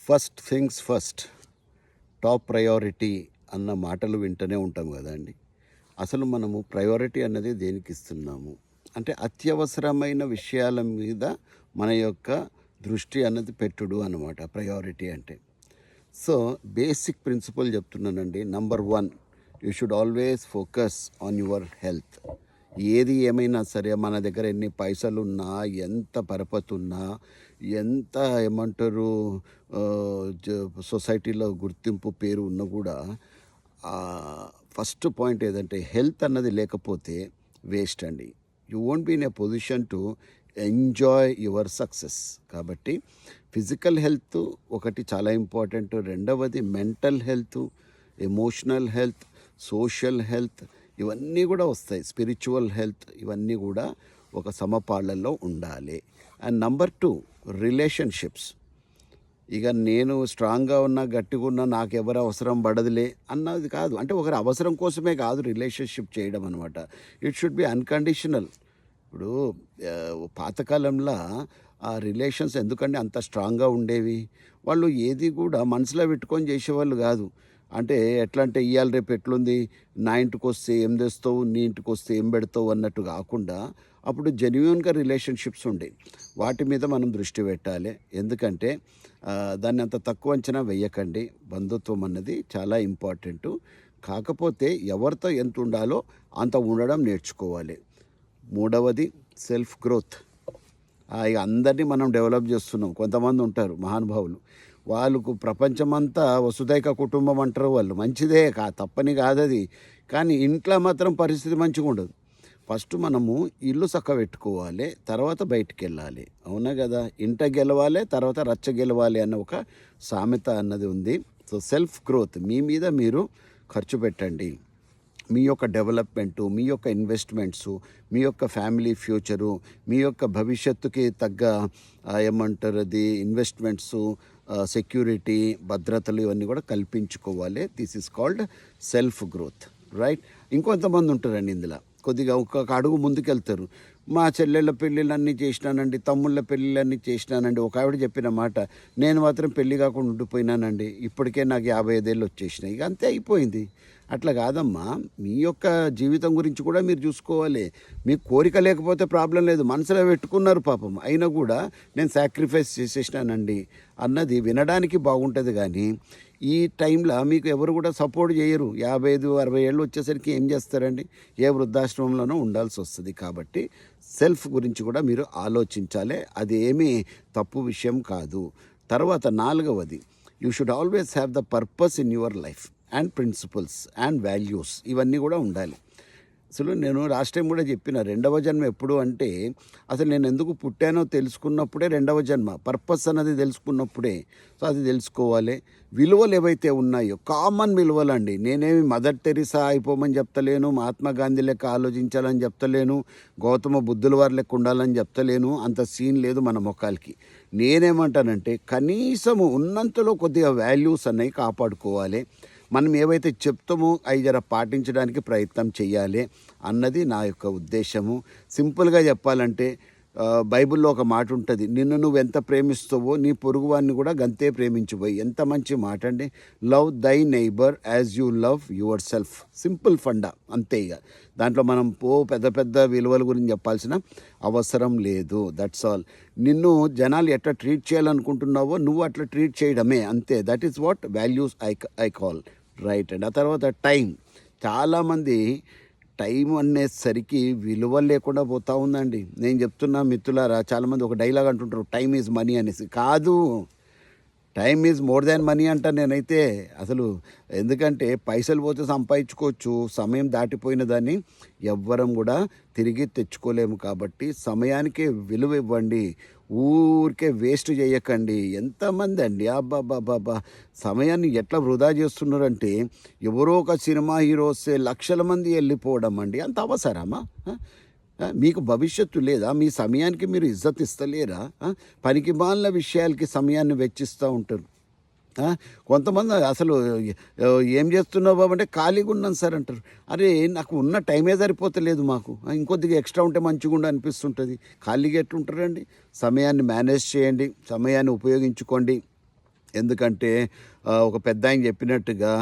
First things first, top priority అన్న మాటలు వింటూనే ఉంటాం కదండి. అసలు మనము ప్రయారిటీ అన్నది దేనికి ఇస్తున్నాము అంటే అత్యవసరమైన విషయాల మీద మన యొక్క దృష్టి అన్నది పెట్టుడు అన్నమాట ప్రయారిటీ అంటే. సో బేసిక్ ప్రిన్సిపల్ చెప్తున్నానండి. Number 1, you should always focus on your health. ఏది ఏమైనా సరే, మన దగ్గర ఎన్ని పైసలున్నా, ఎంత పరపతి ఉన్నా, ఎంత ఏమంటారు సొసైటీలో గుర్తింపు పేరు ఉన్నా కూడా ఫస్ట్ పాయింట్ ఏదంటే హెల్త్ అన్నది లేకపోతే వేస్ట్ అండి. You won't be in a position to enjoy your success. కాబట్టి ఫిజికల్ హెల్త్ ఒకటి చాలా ఇంపార్టెంట్. రెండవది mental health, emotional health, social health, ఇవన్నీ కూడా వస్తాయి. స్పిరిచువల్ హెల్త్, ఇవన్నీ కూడా ఒక సమపాళ్ళల్లో ఉండాలి. And number 2, relationships. ఇక నేను స్ట్రాంగ్గా ఉన్నా, గట్టిగా ఉన్నా, నాకు ఎవరు అవసరం పడదులే అన్నది కాదు. అంటే ఒకరి అవసరం కోసమే కాదు రిలేషన్షిప్ చేయడం అనమాట. It should be unconditional. ఇప్పుడు పాతకాలంలో ఆ రిలేషన్స్ ఎందుకంటే అంత స్ట్రాంగ్గా ఉండేవి. వాళ్ళు ఏది కూడా మనసులో పెట్టుకొని చేసేవాళ్ళు కాదు. అంటే ఎట్లా అంటే ఇవాళ రేపు ఎట్లుంది, నా ఇంటికి వస్తే ఏం తెస్తావు, నీ ఇంటికి వస్తే ఏం పెడతావు అన్నట్టు కాకుండా అప్పుడు జెన్యున్గా రిలేషన్షిప్స్ ఉండేవి. వాటి మీద మనం దృష్టి పెట్టాలి. ఎందుకంటే దాన్ని అంత తక్కువ అంచనా వెయ్యకండి. బంధుత్వం అన్నది చాలా ఇంపార్టెంటు. కాకపోతే ఎవరితో ఎంత ఉండాలో అంత ఉండడం నేర్చుకోవాలి. మూడవది సెల్ఫ్ గ్రోత్. ఇక అందరినీ మనం డెవలప్ చేస్తున్నాం. కొంతమంది ఉంటారు మహానుభావులు, వాళ్ళకు ప్రపంచమంతా వసుదైక కుటుంబం అంటారు. వాళ్ళు మంచిదే, తప్పని కాదది. కానీ ఇంట్లో మాత్రం పరిస్థితి మంచిగా ఉండదు. ఫస్ట్ మనము ఇల్లు చక్కబెట్టుకోవాలి, తర్వాత బయటికి వెళ్ళాలి. అవునా కదా? ఇంట గెలవాలి, తర్వాత రచ్చ గెలవాలి అన్న ఒక సామెత అన్నది ఉంది. సో సెల్ఫ్ గ్రోత్, మీ మీద మీరు ఖర్చు పెట్టండి. మీ యొక్క డెవలప్మెంటు, మీ యొక్క ఇన్వెస్ట్మెంట్సు, మీ యొక్క ఫ్యామిలీ ఫ్యూచరు, మీ యొక్క భవిష్యత్తుకి తగ్గ ఏమంటారు అది ఇన్వెస్ట్మెంట్సు, సెక్యూరిటీ, భద్రతలు ఇవన్నీ కూడా కల్పించుకోవాలి. This is called self growth, right? ఇంకొంతమంది ఉంటారండి ఇందులో, కొద్దిగా ఒక్కొక్క అడుగు ముందుకెళ్తారు. మా చెల్లెళ్ళ పెళ్ళిళ్ళన్నీ చేసినానండి, తమ్ముళ్ళ పెళ్ళిళ్ళన్నీ చేసినానండి. ఒక ఆవిడ చెప్పిన మాట, నేను మాత్రం పెళ్ళి కాకుండా ఉండిపోయినానండి, ఇప్పటికే నాకు 55 ఏళ్ళు వచ్చేసినాయి, ఇక అంతే అయిపోయింది. అట్లా కాదమ్మా, మీ యొక్క జీవితం గురించి కూడా మీరు చూసుకోవాలి. మీకు కోరిక లేకపోతే ప్రాబ్లం లేదు, మనసులో పెట్టుకున్నారు పాపం, అయినా కూడా నేను సాక్రిఫైస్ చేసేసినానండి అన్నది వినడానికి బాగుంటుంది. కానీ ఈ టైంలో మీకు ఎవరు కూడా సపోర్ట్ చేయరు. 55-60 ఏళ్ళు వచ్చేసరికి ఏం చేస్తారండి? ఏ వృద్ధాశ్రమంలోనూ ఉండాల్సి వస్తుంది. కాబట్టి సెల్ఫ్ గురించి కూడా మీరు ఆలోచించాలి. అది ఏమీ తప్పు విషయం కాదు. తర్వాత 4వది, you should always have the purpose in your life and principles and values. ఇవన్నీ కూడా ఉండాలి. అసలు నేను లాస్ట్ టైం కూడా చెప్పిన, రెండవ జన్మ ఎప్పుడు అంటే అసలు నేను ఎందుకు పుట్టానో తెలుసుకున్నప్పుడే రెండవ జన్మ. పర్పస్ అన్నది తెలుసుకున్నప్పుడే. సో అది తెలుసుకోవాలి. విలువలు ఏవైతే ఉన్నాయో కామన్ విలువలు అండి. నేనేమి మదర్ టెరిసా అయిపోమని చెప్తలేను, మహాత్మా గాంధీ లెక్క ఆలోచించాలని చెప్తలేను, గౌతమ బుద్ధుల వారి లెక్క ఉండాలని చెప్తలేను. అంత సీన్ లేదు మన మొక్కలకి. నేనేమంటానంటే కనీసము ఉన్నంతలో కొద్దిగా వాల్యూస్ అన్నవి కాపాడుకోవాలి. మనం ఏవైతే చెప్తామో అవి జర పాటించడానికి ప్రయత్నం చేయాలి అన్నది నా యొక్క ఉద్దేశము. సింపుల్గా చెప్పాలంటే బైబిల్లో ఒక మాట ఉంటుంది, నిన్ను నువ్వు ఎంత ప్రేమిస్తావో నీ పొరుగువాన్ని కూడా గంతే ప్రేమించిపోయి. ఎంత మంచి మాట అండి. లవ్ దై neighbour as you love your self. Simple funda, అంతే. ఇక దాంట్లో మనం పెద్ద పెద్ద విలువల గురించి చెప్పాల్సిన అవసరం లేదు. That's all. నిన్ను జనాలు ఎట్లా ట్రీట్ చేయాలనుకుంటున్నావో నువ్వు అట్లా ట్రీట్ చేయడమే, అంతే. That is what values I call, right? And ఆ తర్వాత టైం. చాలామంది టైం అనేసరికి విలువ లేకుండా పోతూ ఉందండి. నేను చెప్తున్నా మిత్రులారా, చాలామంది ఒక డైలాగ్ అంటుంటారు, టైం ఈజ్ మనీ అనేసి. కాదు, time is more than money అంటాను నేనైతే. అసలు ఎందుకంటే పైసలు పోతే సంపాదించుకోవచ్చు, సమయం దాటిపోయిన దాన్ని ఎవ్వరం కూడా తిరిగి తెచ్చుకోలేము. కాబట్టి సమయానికి విలువ ఇవ్వండి, ఊరికే వేస్ట్ చేయకండి. ఎంతమంది అండి అబ్బాబ్బాబ్బా సమయాన్ని ఎట్లా వృధా చేస్తున్నారంటే, ఎవరో ఒక సినిమా హీరో వస్తే లక్షల మంది వెళ్ళిపోవడం అండి. అంత అవసరమా? మీకు భవిష్యత్తు లేదా? మీ సమయానికి మీరు ఇజ్జత్ ఇస్తలేరా? పనికి మాలిన విషయాలకి సమయాన్ని వెచ్చిస్తూ ఉంటారు. కొంతమంది అసలు ఏం చేస్తున్నావు బాబు అంటే ఖాళీగా ఉన్నాను సార్ అంటారు. అరే నాకు ఉన్న టైమే సరిపోతలేదు, మాకు ఇంకొద్దిగా ఎక్స్ట్రా ఉంటే మంచిగా ఉండి అనిపిస్తుంటుంది. ఖాళీగా ఎట్లుంటారండి? సమయాన్ని మేనేజ్ చేయండి, సమయాన్ని ఉపయోగించుకోండి. ఎందుకంటే ఒక పెద్దాయన చెప్పినట్టుగా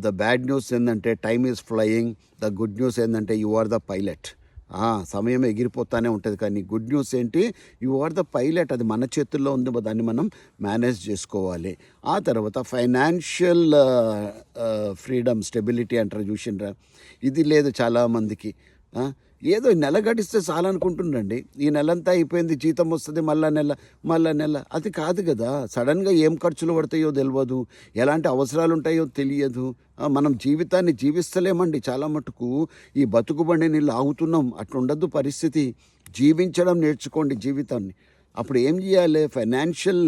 ద బ్యాడ్ న్యూస్ ఏందంటే time is flying, the good news ఏంటంటే యు ఆర్ ద పైలట్. సమయం ఎగిరిపోతానే ఉంటుంది, కానీ గుడ్ న్యూస్ ఏంటి, యు ఆర్ ద పైలట్. అది మన చేతుల్లో ఉంది, దాన్ని మనం మేనేజ్ చేసుకోవాలి. ఆ తర్వాత ఫైనాన్షియల్ ఫ్రీడమ్, స్టెబిలిటీ అంటారు చూసిండ్రా, ఇది లేదు చాలామందికి. ఏదో నెల గడిస్తే చాలనుకుంటుండండి. ఈ నెలంతా అయిపోయింది, జీతం వస్తుంది, మళ్ళా నెల. అది కాదు కదా. సడన్గా ఏం ఖర్చులు పడతాయో తెలియదు, ఎలాంటి అవసరాలు ఉంటాయో తెలియదు. మనం జీవితాన్ని జీవిస్తలేమండి. చాలా మటుకు ఈ బతుకుబండిని లాగుతున్నాం. అట్లుండద్దు పరిస్థితి. జీవించడం నేర్చుకోండి జీవితాన్ని. అప్పుడు ఏం చేయాలి, ఫైనాన్షియల్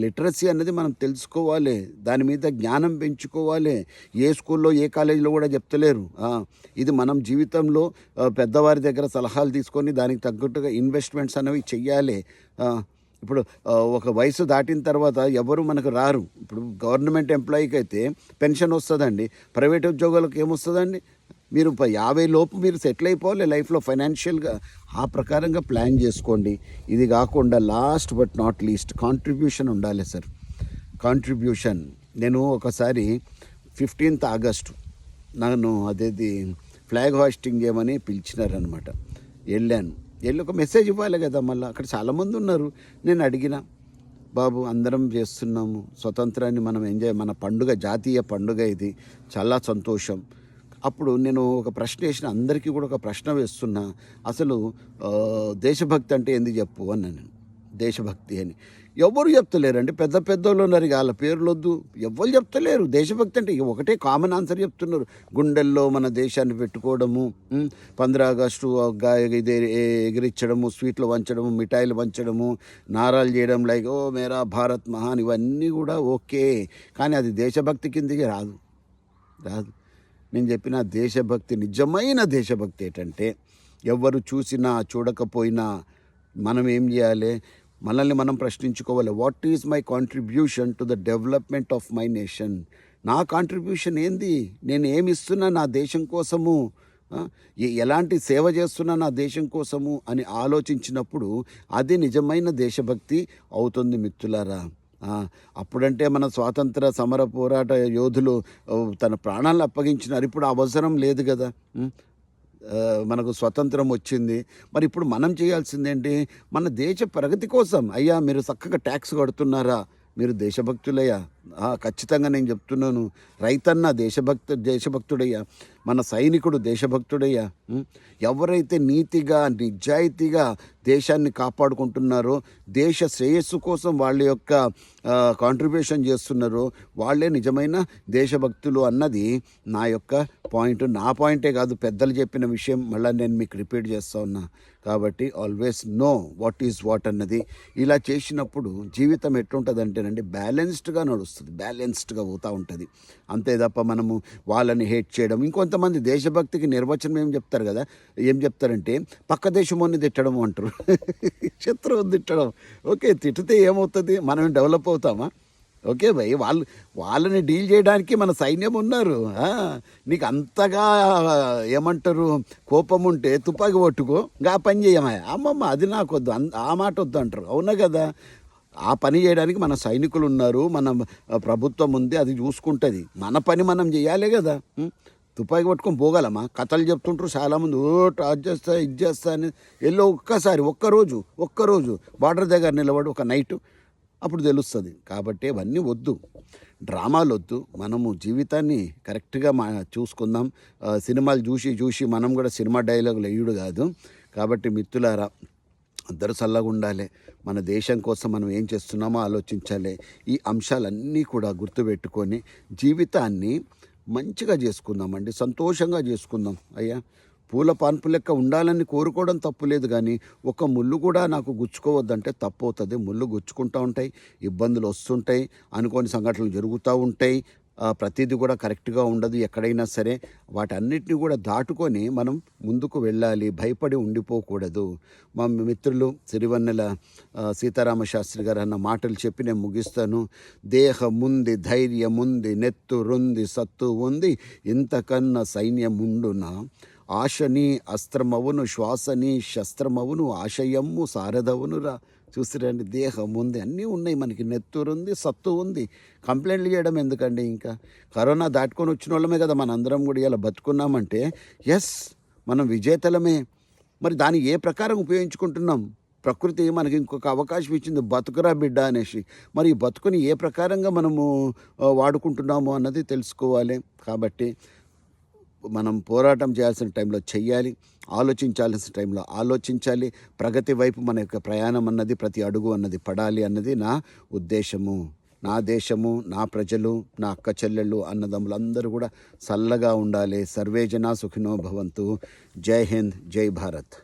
లిటరసీ అనేది మనం తెలుసుకోవాలి, దాని మీద జ్ఞానం పెంచుకోవాలి. ఏ స్కూల్లో ఏ కాలేజీలో కూడా చెప్తలేరు. ఇది మనం జీవితంలో పెద్దవారి దగ్గర సలహాలు తీసుకొని దానికి తగ్గట్టుగా ఇన్వెస్ట్మెంట్స్ అనేవి చెయ్యాలి. ఇప్పుడు ఒక వయసు దాటిన తర్వాత ఎవరు మనకు రారు. ఇప్పుడు గవర్నమెంట్ ఎంప్లాయీకి అయితే పెన్షన్ వస్తుందండి, ప్రైవేట్ ఉద్యోగాలకు ఏమొస్తుందండి? మీరు 50 లోపు మీరు సెటిల్ అయిపోవాలి లైఫ్లో ఫైనాన్షియల్గా. ఆ ప్రకారంగా ప్లాన్ చేసుకోండి. ఇది కాకుండా last but not least contribution ఉండాలి సార్. కాంట్రిబ్యూషన్. నేను ఒకసారి 15th ఆగస్టు నన్ను అదేది ఫ్లాగ్ హాయిస్టింగ్ చేయమని పిలిచినారనమాట. వెళ్ళి ఒక మెసేజ్ ఇవ్వాలి కదా. మళ్ళీ అక్కడ చాలామంది ఉన్నారు. నేను అడిగిన, బాబు అందరం చేస్తున్నాము స్వతంత్రాన్ని, మనం ఎంజాయ్, మన పండుగ, జాతీయ పండుగ ఇది, చాలా సంతోషం. అప్పుడు నేను ఒక ప్రశ్న వేసిన, అందరికీ కూడా ఒక ప్రశ్న వేస్తున్నా, అసలు దేశభక్తి అంటే ఏంది చెప్పు అన్నాను. దేశభక్తి అని ఎవరు చెప్తలేరండి. పెద్ద పెద్దోళ్ళు ఉన్నారు, వాళ్ళ పేర్లు వద్దు, ఎవరు చెప్తలేరు. దేశభక్తి అంటే ఒకటే కామన్ ఆన్సర్ చెప్తున్నారు, గుండెల్లో మన దేశాన్ని పెట్టుకోవడము, 15 ఆగస్టు ఇది ఎగిరించడము, స్వీట్లు వంచడము, మిఠాయిలు వంచడము, నారాలు చేయడం, లైక్ ఓ మేరా భారత్ మహాన్, ఇవన్నీ కూడా ఓకే, కానీ అది దేశభక్తి కిందికి రాదు. నేను చెప్పిన దేశభక్తి, నిజమైన దేశభక్తి ఏంటంటే, ఎవరు చూసినా చూడకపోయినా మనం ఏం చేయాలి, మనల్ని మనం ప్రశ్నించుకోవాలి. What is my contribution to the development of my nation? నా కాంట్రిబ్యూషన్ ఏంది, నేను ఏమి ఇస్తున్నా నా దేశం కోసము, ఎలాంటి సేవ చేస్తున్నా నా దేశం కోసము అని ఆలోచించినప్పుడు అది నిజమైన దేశభక్తి అవుతుంది మిత్రులారా. అప్పుడంటే మన స్వాతంత్ర సమర పోరాట యోధులు తన ప్రాణాలను అప్పగించినారు. ఇప్పుడు అవసరం లేదు కదా. మనకు స్వతంత్రం వచ్చింది. మరి ఇప్పుడు మనం చేయాల్సిందేంటి, మన దేశ ప్రగతి కోసం. అయ్యా మీరు చక్కగా ట్యాక్స్ కడుతున్నారా, మీరు దేశభక్తులయ్యా. ఖచ్చితంగా నేను చెప్తున్నాను, రైతన్న దేశభక్తుడయ్యా, మన సైనికుడు దేశభక్తుడయ్యా. ఎవరైతే నీతిగా నిజాయితీగా దేశాన్ని కాపాడుకుంటున్నారో, దేశ శ్రేయస్సు కోసం వాళ్ళ యొక్క కాంట్రిబ్యూషన్ చేస్తున్నారో వాళ్ళే నిజమైన దేశభక్తులు అన్నది నా యొక్క పాయింట్. నా పాయింటే కాదు, పెద్దలు చెప్పిన విషయం మళ్ళీ నేను మీకు రిపీట్ చేస్తూ ఉన్నా. కాబట్టి always know what is what అన్నది. ఇలా చేసినప్పుడు జీవితం ఎట్లుంటుంది అంటేనండి, బ్యాలెన్స్డ్గా నడుస్తుంది, బ్యాలెన్స్డ్గా పోతూ ఉంటుంది. అంతే తప్ప మనము వాళ్ళని హేట్ చేయడం. ఇంకొంతమంది దేశభక్తికి నిర్వచనం ఏం చెప్తారు కదా, ఏం చెప్తారంటే పక్క దేశమోని తిట్టడం అంటారు. శత్రువుని తిట్టడం. ఓకే, తిట్టితే ఏమవుతుంది, మనం డెవలప్ అవుతామా? ఓకే భయ్, వాళ్ళని డీల్ చేయడానికి మన సైన్యం ఉన్నారు. నీకు అంతగా ఏమంటారు కోపం ఉంటే తుపాకి పట్టుకో, ఇంకా పని చేయమా. అమ్మమ్మ అది నాకు వద్దు, ఆ మాట వద్దు అంటారు. అవునా కదా. ఆ పని చేయడానికి మన సైనికులు ఉన్నారు, మన ప్రభుత్వం ఉంది, అది చూసుకుంటుంది. మన పని మనం చేయాలి కదా. తుపాకి పట్టుకొని పోగలమా? కథలు చెప్తుంటారు చాలామంది, అది చేస్తా ఇది చేస్తా అని. ఒక్కరోజు బార్డర్ దగ్గర నిలబడి ఒక నైటు, అప్పుడు తెలుస్తుంది. కాబట్టి అవన్నీ వద్దు, డ్రామాలు వద్దు. మనము జీవితాన్ని కరెక్ట్గా చూసుకుందాం. సినిమాలు చూసి మనం కూడా సినిమా డైలాగులు వేయుడు కాదు. కాబట్టి మిత్రులారా, అందరూ చల్లగా ఉండాలి. మన దేశం కోసం మనం ఏం చేస్తున్నామో ఆలోచించాలి. ఈ అంశాలన్నీ కూడా గుర్తుపెట్టుకొని జీవితాన్ని మంచిగా చేసుకుందామండి, సంతోషంగా చేసుకుందాం. అయ్యా, పూల పాన్పు లెక్క ఉండాలని కోరుకోవడం తప్పు లేదు, కానీ ఒక ముళ్ళు కూడా నాకు గుచ్చుకోవద్దంటే తప్పు అవుతుంది. ముళ్ళు గుచ్చుకుంటూ ఉంటాయి, ఇబ్బందులు వస్తుంటాయి, అనుకోని సంఘటనలు జరుగుతూ ఉంటాయి. ప్రతిదీ కూడా కరెక్ట్గా ఉండదు ఎక్కడైనా సరే. వాటన్నిటిని కూడా దాటుకొని మనం ముందుకు వెళ్ళాలి, భయపడి ఉండిపోకూడదు. మా మిత్రులు సిరివన్నెల సీతారామశాస్త్రి గారు అన్న మాటలు చెప్పి నేను ముగిస్తాను. దేహముంది, ధైర్యముంది, నెత్తురుంది, సత్తు ఉంది, ఇంతకన్నా సైన్యముండునా. ఆశని అస్త్రమవును, శ్వాసని శస్త్రమవును, ఆశయమ్ము సారథవునురా. చూస్తురండి, దేహం ఉంది, అన్నీ ఉన్నాయి, మనకి నెత్తురు ఉంది, సత్తు ఉంది. కంప్లైంట్లు చేయడం ఎందుకండి? ఇంకా కరోనా దాటుకొని వచ్చిన వాళ్ళమే కదా మనందరం కూడా ఇలా బతుకున్నామంటే ఎస్, మనం విజేతలమే. మరి దాన్ని ఏ ప్రకారం ఉపయోగించుకుంటున్నాం? ప్రకృతి మనకి ఇంకొక అవకాశం ఇచ్చింది, బతుకురా బిడ్డ అనేసి. మరి ఈ బతుకుని ఏ ప్రకారంగా మనము వాడుకుంటున్నాము అన్నది తెలుసుకోవాలి. కాబట్టి మనం పోరాటం చేయాల్సిన టైంలో చెయ్యాలి, ఆలోచించాల్సిన టైంలో ఆలోచించాలి. ప్రగతి వైపు మన యొక్క ప్రయాణం అన్నది, ప్రతి అడుగు అన్నది పడాలి అన్నది నా ఉద్దేశము. నా దేశము, నా ప్రజలు, నా అక్క చెల్లెళ్ళు, అన్నదమ్ములందరూ కూడా చల్లగా ఉండాలి. సర్వే జనా సుఖినో భవంతు. జై హింద్, జై భారత్.